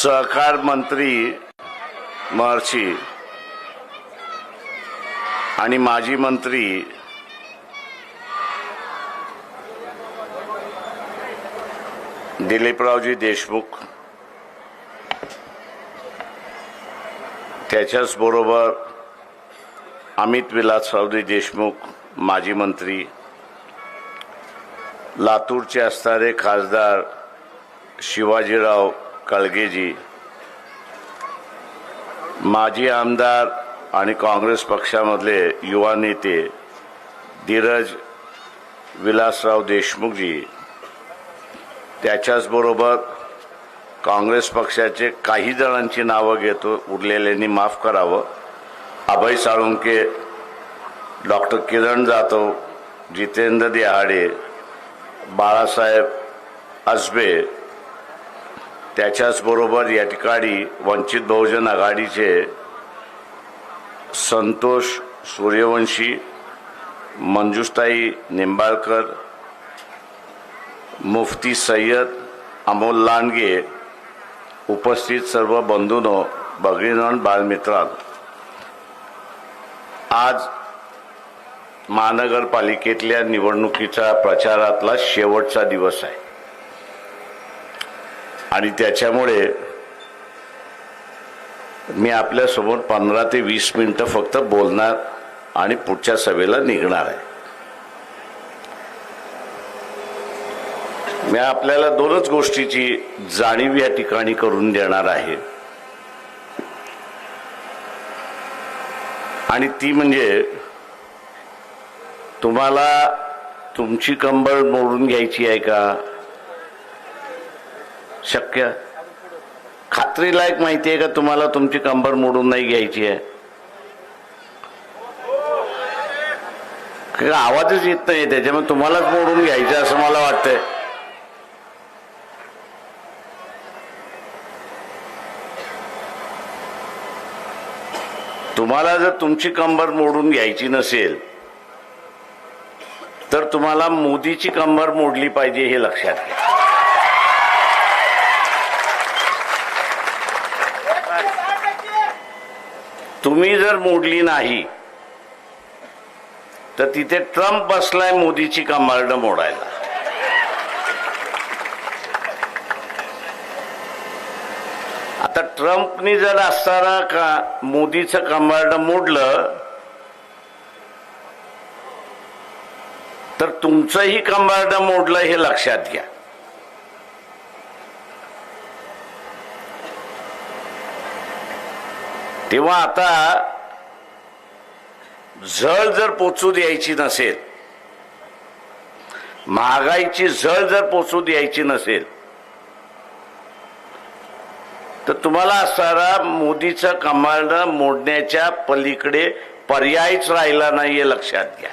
सहकार मंत्री महर्षी आणि माजी मंत्री दिलीपरावजी देशमुख, त्याच्याच बरोबर अमित विलासरावजी देशमुख माजी मंत्री, लातूरचे असणारे खासदार शिवाजीराव कळगेजी, माजी आमदार आणि काँग्रेस पक्षामधले युवा नेते धीरज विलासराव देशमुखजी, त्याच्याच बरोबर काँग्रेस पक्षाचे काही जणांची नावं घेतो, उरलेल्यांनी माफ करावं, अभय साळुंके, डॉक्टर किरण जाधव, जितेंद्र देहाडे, बाळासाहेब आजबे, त्याच्याच बरोबर या ठिकाणी वंचित बहुजन आघाडीचे संतोष सूर्यवंशी, मंजुषताई निंबाळकर, मुफ्ती सय्यद, अमोल लांडगे, उपस्थित सर्व बंधूंनो, भगिनींनो, बालमित्रांनो, आज महानगरपालिकेतल्या निवडणुकीचा प्रचारातला शेवटचा दिवस आहे आणि त्याच्यामुळे मी आपल्या समोर 15 ते 20 मिनिटं फक्त बोलणार आणि पुढच्या सभेला निघणार आहे. मी आपल्याला दोनच गोष्टीची जाणीव या ठिकाणी करून देणार आहे आणि ती म्हणजे तुम्हाला तुमची कंबर मोडून घ्यायची आहे का? शक्य? खात्रीलायक माहिती आहे का तुम्हाला तुमची कंबर मोडून नाही घ्यायची आहे? आवाजच येत नाही, त्याच्यामुळे तुम्हालाच मोडून घ्यायचं असं मला वाटतंय. तुम्हाला जर तुमची कंबर मोडून घ्यायची नसेल तर तुम्हाला मोदीची कंबर मोडली पाहिजे हे लक्षात घ्या. तुम्ही जर मोडली नाही तर तिथे ट्रम्प बसलाय मोदीची कंबर मोडायला. आता ट्रम्पनी जर असताना का मोदीचं कंबरडं मोडलं तर तुमचंही कंबरडं मोडलं हे लक्षात घ्या. तेव्हा आता झळ जर पोचू द्यायची नसेल, महागाईची झळ जर पोचू द्यायची नसेल तर तुम्हाला असणारा मोदीचं कंबरडं मोडण्याच्या पलीकडे पर्यायच राहिला नाही हे लक्षात घ्या.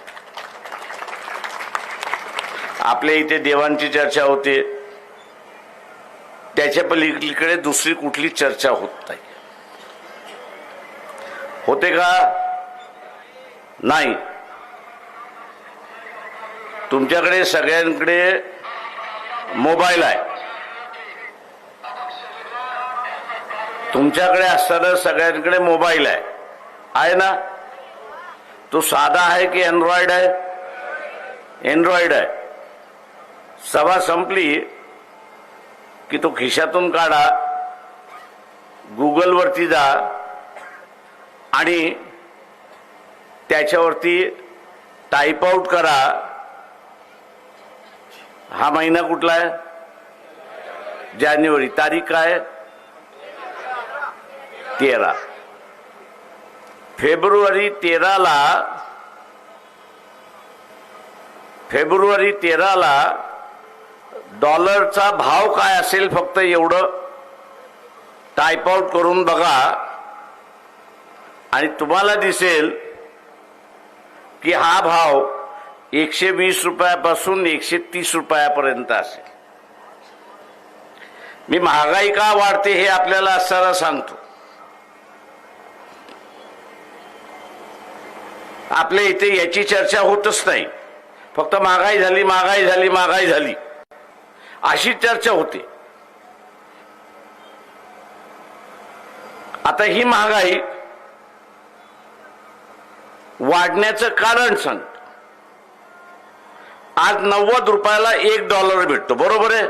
आपल्या इथे देवांची चर्चा होते, त्याच्या पलीकडे दुसरी कुठली चर्चा होत नाही. होते का? नाही. तुमच्याकडे सगळ्यांकडे मोबाईल आहे, तुमच्याकडे असताना सगळ्यांकडे मोबाईल आहे ना? तो साधा आहे की अँड्रॉइड आहे? अँड्रॉइड आहे. सभा संपली की तो खिशातून काढा, गुगलवरती जा आणि त्याच्यावरती टाइप आउट करा. हा महिना कुठला आहे? जानेवारी. तारीख काय? 13. फेब्रुवारी 13ला डॉलरचा भाव काय असेल फक्त एवढं टाइप आउट करून बघा आणि तुम्हाला दिसेल की हा भाव 120 रुपयापासून 130 रुपयापर्यंत असेल. मी महागाई का वाढते हे आपल्याला असताना सांगतो. आपल्या इथे याची चर्चा होतच नाही, फक्त महागाई झाली, महागाई झाली, महागाई झाली अशी चर्चा होते. आता ही महागाई वाढण्याचं कारण सांग. आज 90 रुपयाला $1 भेटतो, बरोबर आहे.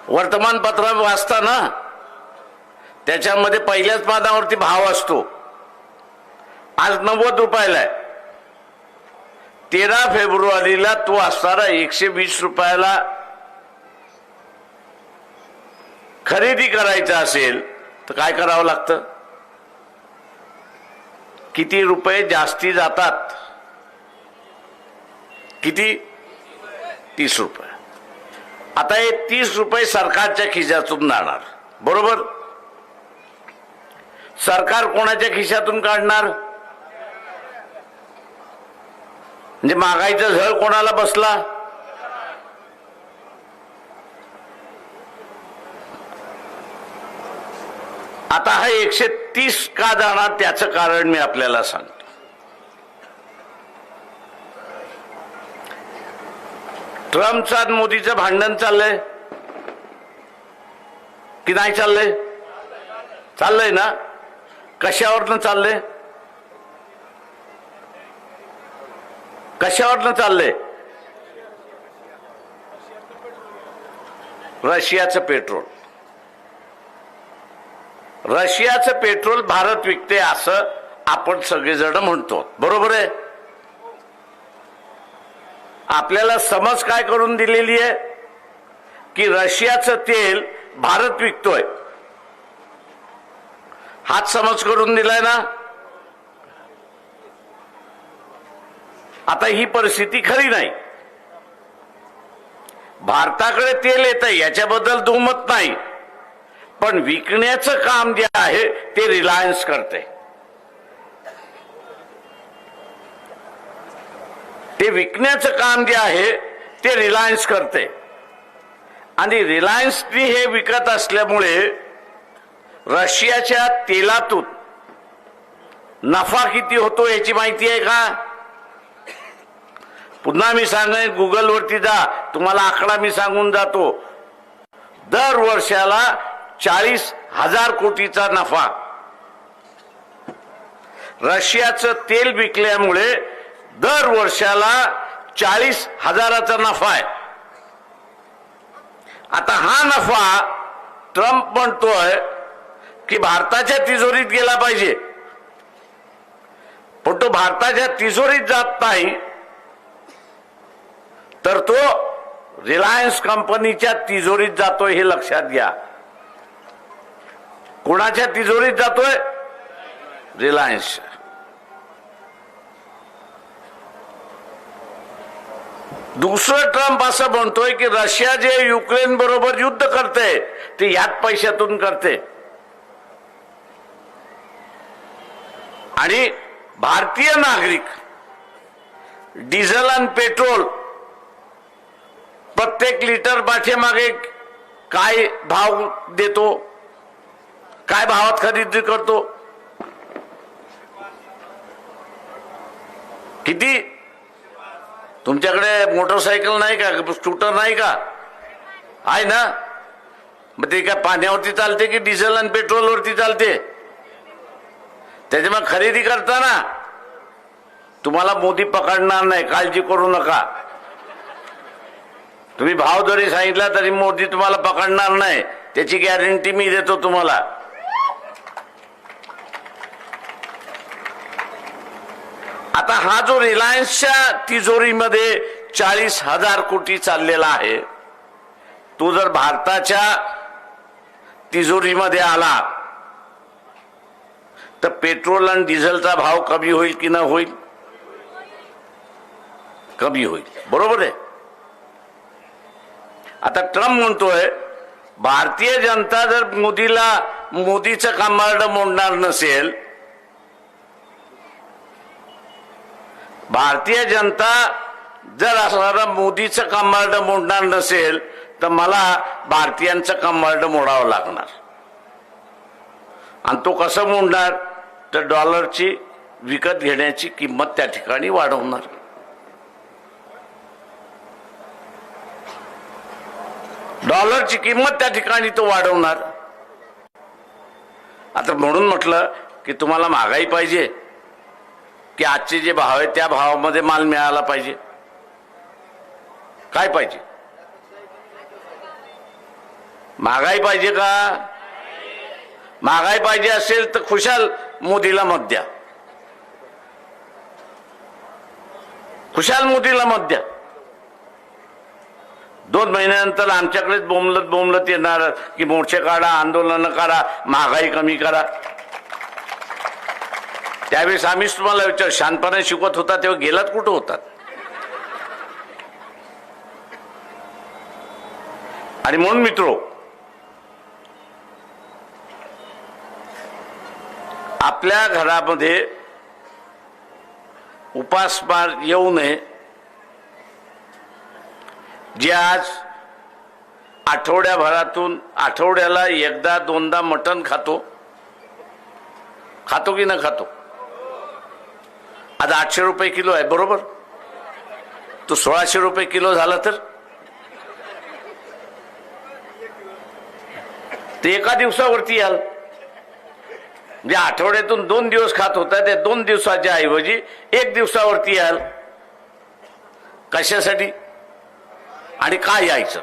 वर्तमानपत्र वाचता ना, त्याच्यामध्ये पहिल्याच पानावरती भाव असतो. आज 90 रुपयाला आहे. 13 फेब्रुवारीला तो असणारा 120 रुपयाला खरेदी करायचा असेल तर काय करावं लागतं? किती रुपये जास्ती जातात? किती? 30 रुपये. आता हे 30 रुपये सरकारच्या खिशातून जाणार, बरोबर. सरकार कोणाच्या खिशातून काढणार? म्हणजे महागाईचा झळ कोणाला बसला? आता हा 130 का जाणार त्याचं कारण मी आपल्याला सांगतो. ट्रम्पचं आणि मोदीचं भांडण चाललंय की नाही चाललंय? चाललंय ना. कशावरनं चाललंय? कशावरनं चाललंय? रशियाचं पेट्रोल. रशियाचं पेट्रोल भारत विकते असं आपण सगळेजण म्हणतो, बरोबर आहे. आपल्याला समज काय करून दिलेली आहे की रशियाचं तेल भारत विकतोय, हाच समज करून दिलाय ना. आता ही परिस्थिती खरी नाही. भारताकडे तेल येतंय याच्याबद्दल दुमत नाही, पण विकण्याचं काम जे आहे ते रिलायन्स करते. ते विकण्याचं काम जे आहे ते रिलायन्स करते आणि रिलायन्सनी हे विकत असल्यामुळे रशियाच्या तेलातून नफा किती होतो याची माहिती आहे का? पुन्हा मी सांगेन, गुगलवरती जा, तुम्हाला आकडा मी सांगून जातो. दर वर्षाला 40,000 कोटीचा नफा रशियाचं तेल विकल्यामुळे दर वर्षाला 40,000चा नफा आहे. आता हा नफा ट्रम्प म्हणतोय की भारताच्या तिजोरीत गेला पाहिजे, पण तो भारताच्या तिजोरीत जात नाही, तर तो रिलायन्स कंपनीच्या तिजोरीत जातोय, हे लक्षात घ्या. कोणाच्या तिजोरीत जातोय? रिलायन्स. दुसरं ट्रम्प असं म्हणतोय की रशिया जे युक्रेन बरोबर युद्ध करते ते याच पैशातून करते आणि भारतीय नागरिक डिझेल आणि पेट्रोल प्रत्येक लिटर पाठीमागे काय भाव देतो, काय भावात खरेदी करतो? किती? तुमच्याकडे मोटरसायकल नाही का? स्कूटर नाही का? आहे ना. मग ते काय पाण्यावरती चालते की डिझेल आणि पेट्रोलवरती चालते? त्याच्यामुळे खरेदी करताना तुम्हाला मोदी पकडणार नाही, काळजी करू नका. तुम्ही भाव जरी सांगितला तरी मोदी तुम्हाला पकडणार नाही, त्याची गॅरंटी मी देतो तुम्हाला. आता हा जो रिलायन्सच्या तिजोरीमध्ये 40,000 कोटी चाललेला आहे, तो जर भारताच्या तिजोरीमध्ये आला तर पेट्रोल आणि डिझेलचा भाव कमी होईल की न होईल? कमी होईल, बरोबर आहे. आता ट्रम्प म्हणतोय भारतीय जनता जर मोदीचं कमांड मोडणार नसेल, भारतीय जनता जर असणारा मोदीचं कमांड मोडणार नसेल तर मला भारतीयांचं कमांड मोडावं लागणार. आणि तो कसं मोडणार? तर डॉलरची विकत घेण्याची किंमत त्या ठिकाणी वाढवणार. डॉलरची किंमत त्या ठिकाणी तो वाढवणार. म्हणून म्हटलं की तुम्हाला महागाई पाहिजे की आजचे जे भाव आहेत त्या भावामध्ये माल मिळाला पाहिजे, काय पाहिजे? महागाई पाहिजे का? महागाई पाहिजे असेल तर खुशाल मोदीला मत द्या, खुशाल मोदीला मत द्या. 2 महिन्यानंतर आमच्याकडेच बोंबलत येणार की मोर्चे काढा, आंदोलन करा, महागाई कमी करा. त्यावेळेस आम्हीच तुम्हाला विचार, शांतपणे शिकवत होता तेव्हा गेलात कुठं होतात? आणि म्हणून मित्रो, आपल्या घरामध्ये उपासमार येऊ नये. जे आज आठवड्याला एकदा दोनदा मटण खातो की न खातो? आज 800 रुपये किलो आहे, बरोबर? तो 1600 रुपये किलो झाला तर ते एका दिवसावरती याल. म्हणजे आठवड्यातून 2 दिवस खात होता ते 2 दिवसाच्या ऐवजी 1 दिवसावरती याल. कशासाठी आणि काय यायचं?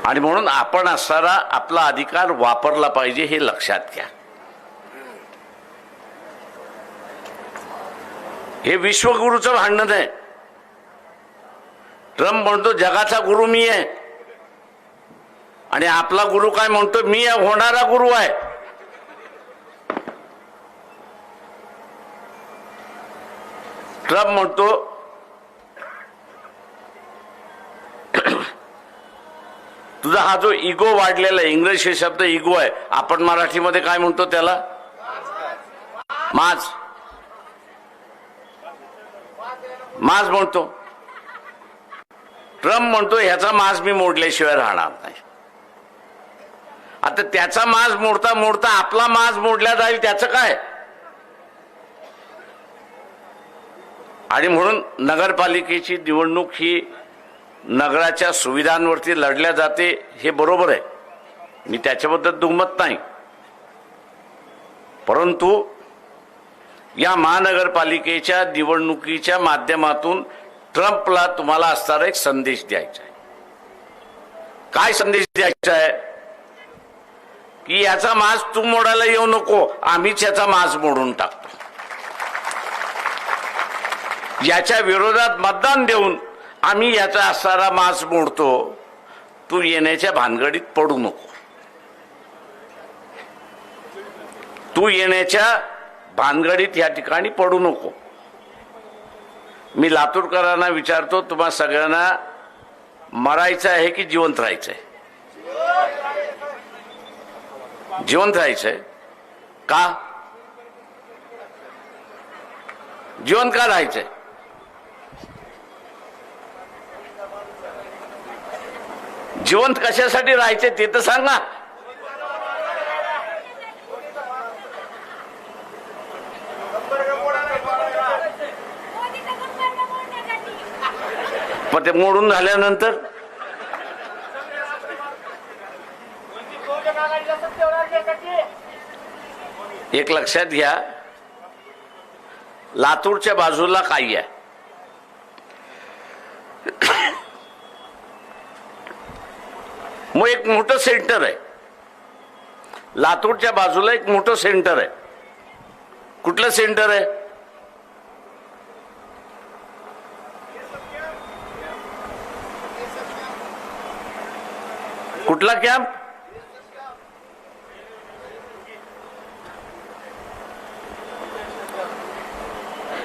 आणि म्हणून आपण असणारा आपला अधिकार वापरला पाहिजे, हे लक्षात घ्या. हे विश्वगुरूचं भांडण आहे. ट्रम्प म्हणतो जगाचा गुरु मी आहे, आणि आपला गुरु काय म्हणतो? मी होणारा गुरु आहे. ट्रम्प म्हणतो तुझा हा जो इगो वाढलेला आहे, इंग्लिश हे शब्द इगो आहे, आपण मराठीमध्ये काय म्हणतो त्याला? माज म्हणतो. ट्रम्प म्हणतो ह्याचा माज मी मोडल्याशिवाय राहणार नाही. आता त्याचा माज मोडता मोडता आपला माज मोडला जाईल, त्याचं काय? आणि म्हणून नगरपालिकेची निवडणूक ही नगराच्या सुविधांवरती लढल्या जाते, हे बरोबर आहे, मी त्याच्याबद्दल दुमत नाही. परंतु या महानगरपालिकेच्या निवडणुकीच्या माध्यमातून ट्रम्पला तुम्हाला असणारा एक संदेश द्यायचा आहे. काय संदेश द्यायचा आहे? की याचा माज तू मोडायला येऊ नको, आम्हीच याचा माज मोडून टाकतो. याच्या विरोधात मतदान देऊन आम्ही याचा असणारा माज मोडतो, तू येण्याच्या भानगडीत पडू नको. तू येण्याच्या भानगडीत या ठिकाणी पडू नको. मी लातूरकरांना विचारतो, तुम्हा सगळ्यांना मरायचं आहे की जिवंत राहायचं आहे? जिवंत राहायचं आहे का? जिवंत का राहायचंय? जिवंत कशासाठी राहायचे ते तर सांगा. पण ते मोडून झाल्यानंतर एक लक्षात घ्या, लातूरच्या बाजूला काय आहे? मग एक मोठं सेंटर आहे. लातूरच्या बाजूला एक मोठं सेंटर आहे. कुठलं सेंटर आहे? कुठला कॅम्प?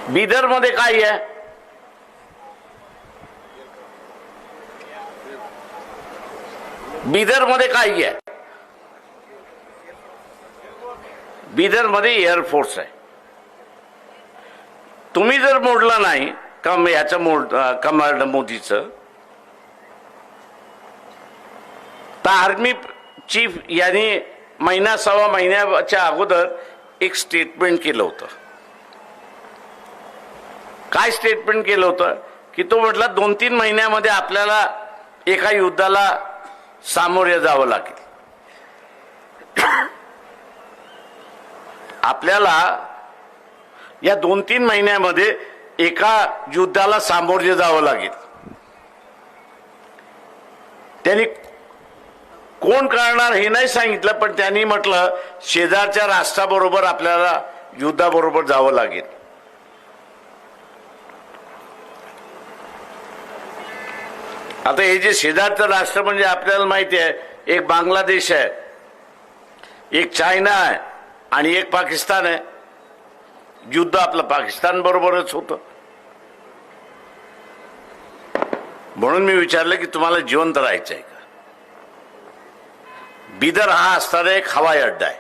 बिदर मध्ये काय आहे? बिदर मध्ये काय आहे? बिदर मध्ये एअरफोर्स आहे. तुम्ही जर मोडला नाही कमांड मोदीचं, तर आर्मी चीफ यांनी महिना सव्वा महिन्याच्या अगोदर एक स्टेटमेंट केलं होतं. काय स्टेटमेंट केलं होतं? की तो म्हटला 2-3 महिन्यामध्ये आपल्याला एका युद्धाला सामोरे जावं लागेल. आपल्याला या 2-3 महिन्यामध्ये एका युद्धाला सामोरे जावं लागेल. त्यांनी कोण करणार हे नाही सांगितलं, पण त्यांनी म्हटलं शेजारच्या राष्ट्राबरोबर आपल्याला युद्धाबरोबर जावं लागेल. आता हे जे शेजारचं राष्ट्र म्हणजे आपल्याला माहिती आहे, एक बांगलादेश आहे, एक चायना आहे आणि एक पाकिस्तान आहे. युद्ध आपलं पाकिस्तान बरोबरच होतं. म्हणून मी विचारलं की तुम्हाला जिवंत राहायचं आहे का. बिदर हा असणारा एक हवाई अड्डा आहे,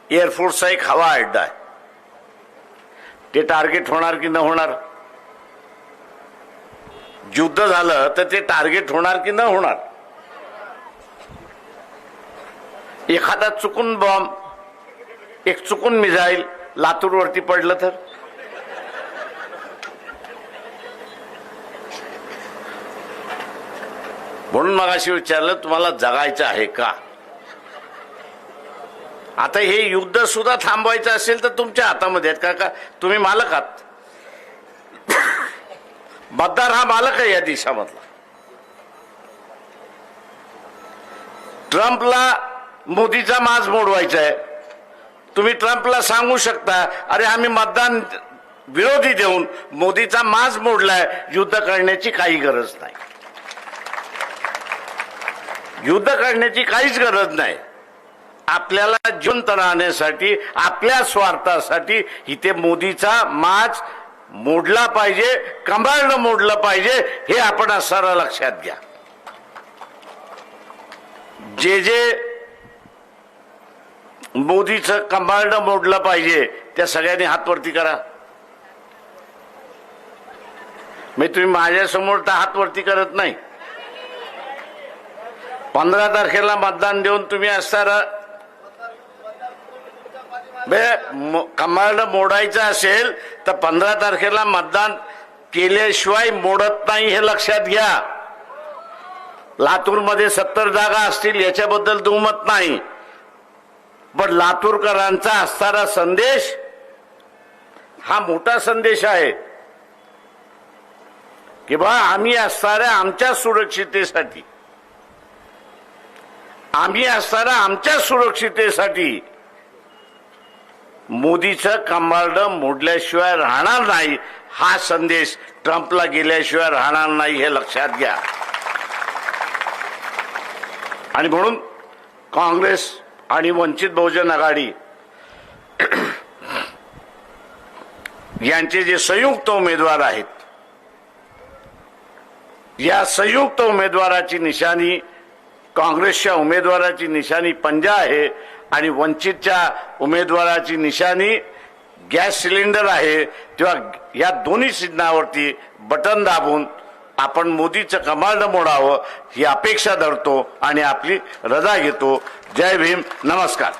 एअरफोर्सचा एक हवाई अड्डा आहे. ते टार्गेट होणार की न होणार. युद्ध झालं तर ते टार्गेट होणार की न होणार. एखादा चुकून बॉम्ब, एक चुकून मिसाईल लातूरवरती पडलं तर म्हणून मगाशी विचारलं तुम्हाला जगायचं आहे का. आता हे युद्ध सुद्धा थांबवायचं असेल तर तुमच्या हातामध्ये आहेत का तुम्ही मालक आहात. मतदार हा मालक आहे या देशामधला. ट्रम्पला मोदीचा माज मोडवायचा आहे. तुम्ही ट्रम्पला सांगू शकता अरे आम्ही मतदान विरोधी देऊन मोदीचा माज मोडलाय, युद्ध करण्याची काही गरज नाही. युद्ध करण्याची काहीच गरज नाही. आपल्याला जिवंत राहण्यासाठी, आपल्या स्वार्थासाठी इथे मोदीचा माज मोडला पाहिजे, कंबाळनं मोडलं पाहिजे, हे आपण सारं लक्षात घ्या. जे मोदीचं कंबाळनं मोडलं पाहिजे त्या सगळ्यांनी हात वरती करा. मी तुम्ही माझ्यासमोर तर हात वरती करत नाही. 15 तारखेला मतदान देऊन तुम्ही असताना कंबाळनं मोडायचं असेल तर 15 तारखेला मतदान केल्याशिवाय मोडत नाही, हे लक्षात घ्या. लातूरमध्ये 70 जागा असतील याच्याबद्दल दुमत नाही, पण लातूरकरांचा असणारा संदेश हा मोठा संदेश आहे की बा आम्ही असणाऱ्या आमच्या सुरक्षितेसाठी, मोदीचं कंबाळं मोडल्याशिवाय राहणार नाही. हा संदेश ट्रम्पला गेल्याशिवाय राहणार नाही, हे लक्षात घ्या. आणि म्हणून काँग्रेस आणि वंचित बहुजन आघाडी यांचे जे संयुक्त उमेदवार आहेत, या संयुक्त उमेदवाराची निशाणी, काँग्रेसच्या उमेदवाराची निशाणी पंजा आहे आणि वंचितच्या उमेदवाराची निशाणी गॅस सिलेंडर आहे. तेव्हा या दोन्ही चिन्हावरती बटन दाबून आपण मोदीचं कंबाळं मोडावं ही अपेक्षा धरतो आणि आपली रजा घेतो. जय भीम, नमस्कार.